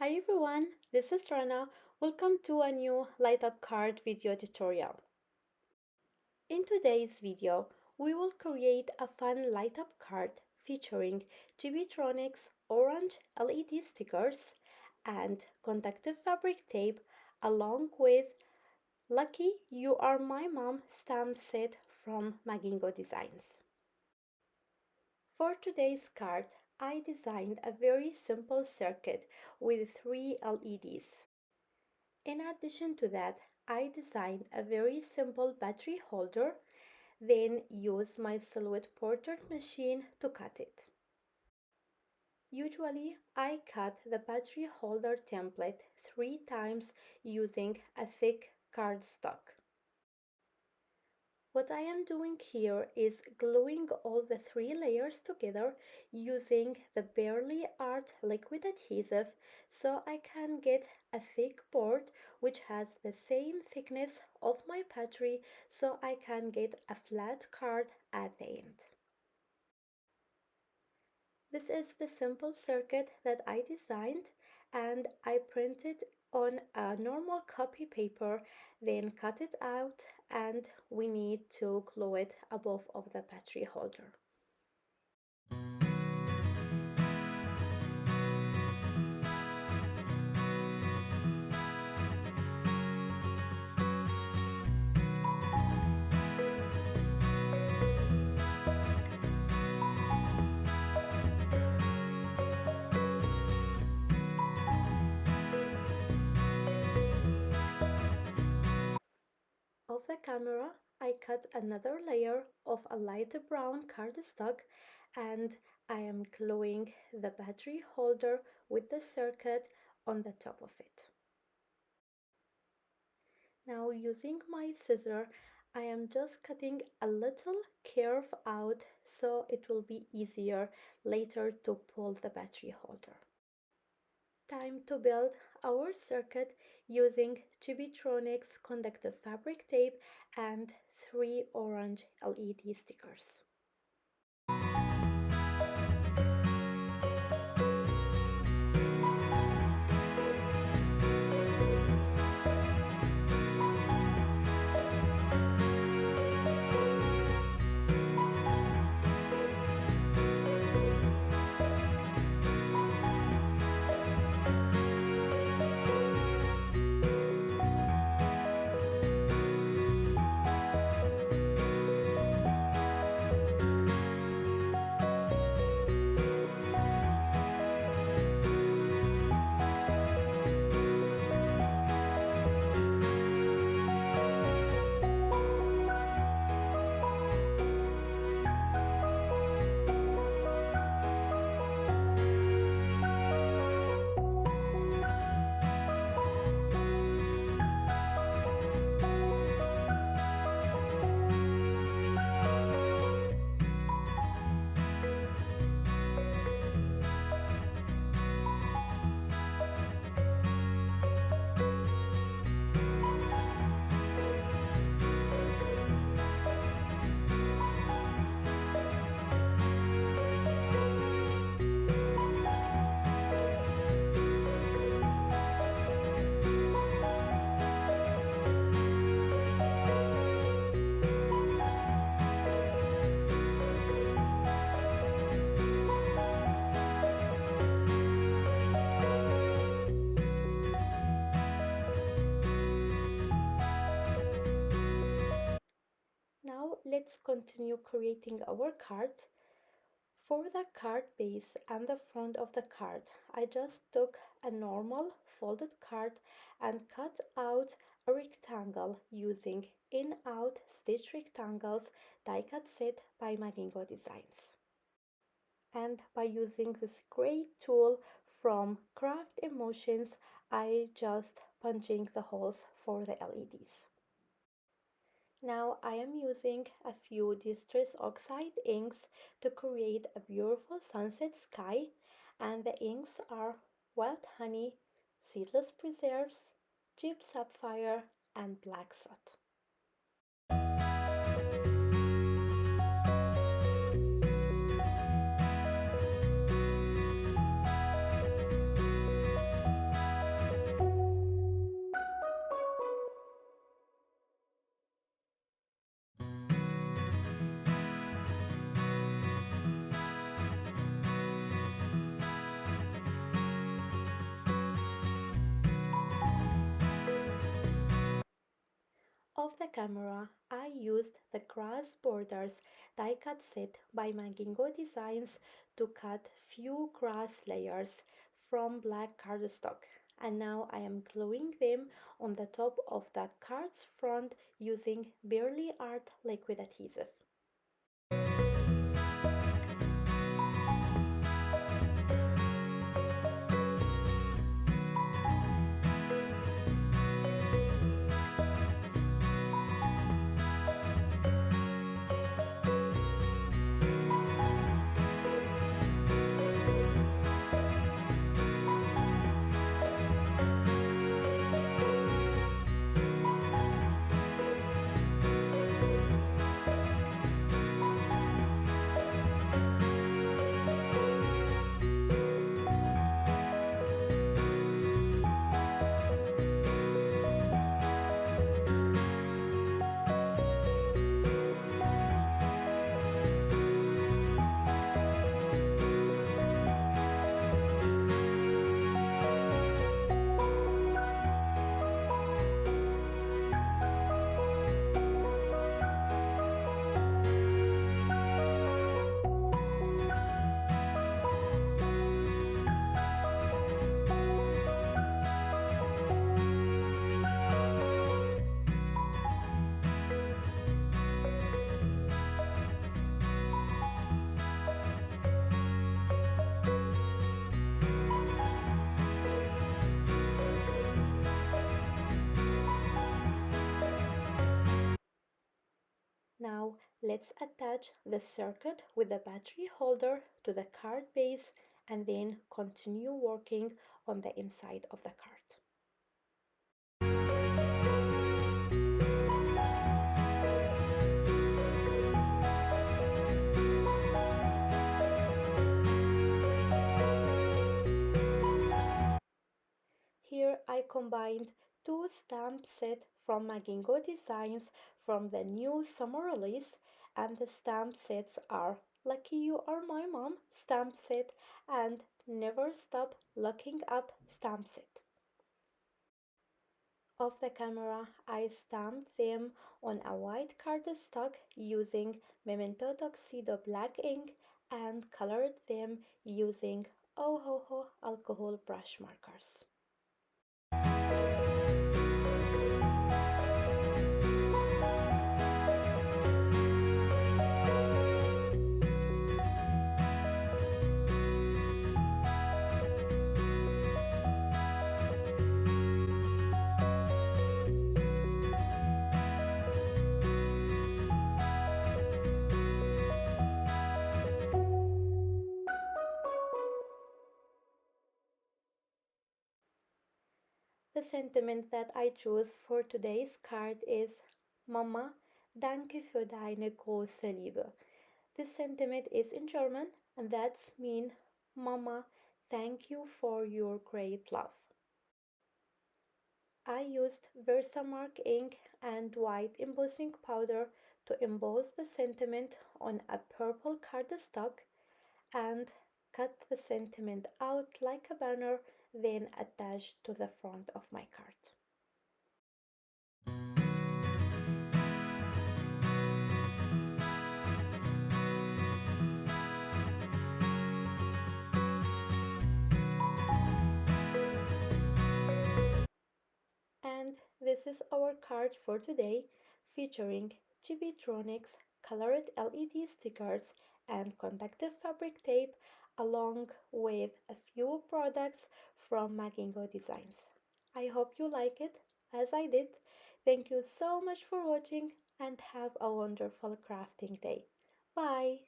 Hi everyone, this is Rana. Welcome to a new light up card video tutorial. In today's video, we will create a fun light up card featuring Chibitronics orange LED stickers and conductive fabric tape along with Lucky You Are My Mom stamp set from Magengo Designs. For today's card, I designed a very simple circuit with 3 LEDs. In addition to that, I designed a very simple battery holder, then used my silhouette portrait machine to cut it. Usually, I cut the battery holder template 3 times using a thick cardstock. What I am doing here is gluing all the 3 layers together using the Barely Art liquid adhesive so I can get a thick board which has the same thickness of my battery so I can get a flat card at the end. This is the simple circuit that I designed and I printed on a normal copy paper, then cut it out and we need to glue it above of the battery holder. Of the camera, I cut another layer of a lighter brown cardstock and I am gluing the battery holder with the circuit on the top of it. Now using my scissor, I am just cutting a little curve out so it will be easier later to pull the battery holder. Time to build our circuit using Chibitronics conductive fabric tape and 3 orange LED stickers. Now let's continue creating our card. For the card base and the front of the card, I just took a normal folded card and cut out a rectangle using in-out stitch rectangles die cut set by Magengo Designs. And by using this great tool from Craft Emotions, I just punching the holes for the LEDs. Now I am using a few Distress Oxide inks to create a beautiful sunset sky, and the inks are Wild Honey, Seedless Preserves, Deep Sapphire and Black Soot. Of the camera, I used the grass borders die cut set by Magengo Designs to cut few grass layers from black cardstock, and now I am gluing them on the top of the card's front using Barely Art liquid adhesive. Now let's attach the circuit with the battery holder to the card base and then continue working on the inside of the card. Here I combined two stamp sets from Magengo Designs from the new summer release, and the stamp sets are Lucky You Are My Mom stamp set and Never Stop Looking Up stamp set. Of the camera, I stamped them on a white cardstock using Memento Tuxedo black ink and colored them using Ohoho alcohol brush markers. The sentiment that I chose for today's card is Mama, danke für deine große Liebe. This sentiment is in German and that's mean Mama, thank you for your great love. I used Versamark ink and white embossing powder to emboss the sentiment on a purple cardstock and cut the sentiment out like a banner, then attached to the front of my card. And this is our card for today, featuring Chibitronics colored LED stickers and conductive fabric tape, along with a few products from Magengo Designs. I hope you like it, as I did. Thank you so much for watching and have a wonderful crafting day. Bye!